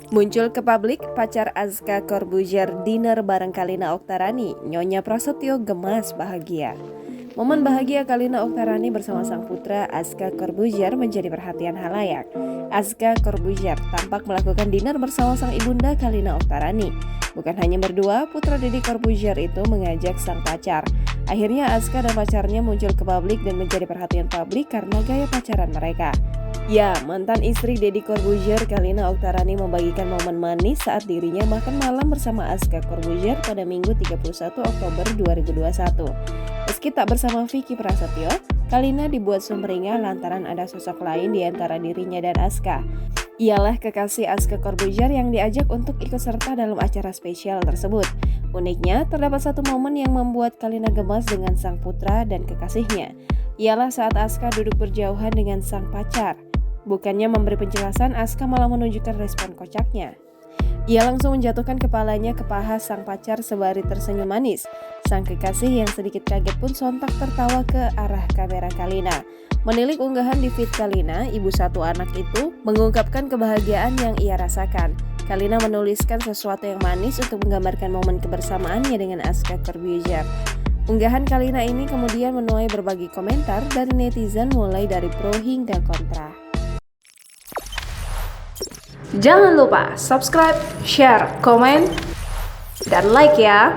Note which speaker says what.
Speaker 1: Muncul ke publik, pacar Azka Corbuzier dinner bareng Kalina Oktarani, Nyonya Prasetyo gemas bahagia. Momen bahagia Kalina Oktarani bersama sang putra Azka Corbuzier menjadi perhatian halayak. Azka Corbuzier tampak melakukan dinner bersama sang ibunda Kalina Oktarani. Bukan hanya berdua, putra Deddy Corbuzier itu mengajak sang pacar. Akhirnya Azka dan pacarnya muncul ke publik dan menjadi perhatian publik karena gaya pacaran mereka. Ya, mantan istri Deddy Corbuzier, Kalina Oktarani membagikan momen manis saat dirinya makan malam bersama Azka Corbuzier pada Minggu 31 Oktober 2021. Meski tak bersama Vicky Prasetyo, Kalina dibuat sumringah lantaran ada sosok lain di antara dirinya dan Azka. Ialah kekasih Azka Corbuzier yang diajak untuk ikut serta dalam acara spesial tersebut. Uniknya, terdapat satu momen yang membuat Kalina gemas dengan sang putra dan kekasihnya. Ialah saat Azka duduk berjauhan dengan sang pacar. Bukannya memberi penjelasan, Azka malah menunjukkan respon kocaknya. Ia langsung menjatuhkan kepalanya ke paha sang pacar sembari tersenyum manis. Sang kekasih yang sedikit kaget pun sontak tertawa ke arah kamera Kalina. Menilik unggahan di feed Kalina, ibu satu anak itu mengungkapkan kebahagiaan yang ia rasakan. Kalina menuliskan sesuatu yang manis untuk menggambarkan momen kebersamaannya dengan Azka Corbuzier. Unggahan Kalina ini kemudian menuai berbagai komentar dari netizen mulai dari pro hingga kontra.
Speaker 2: Jangan lupa subscribe, share, komen, dan like ya!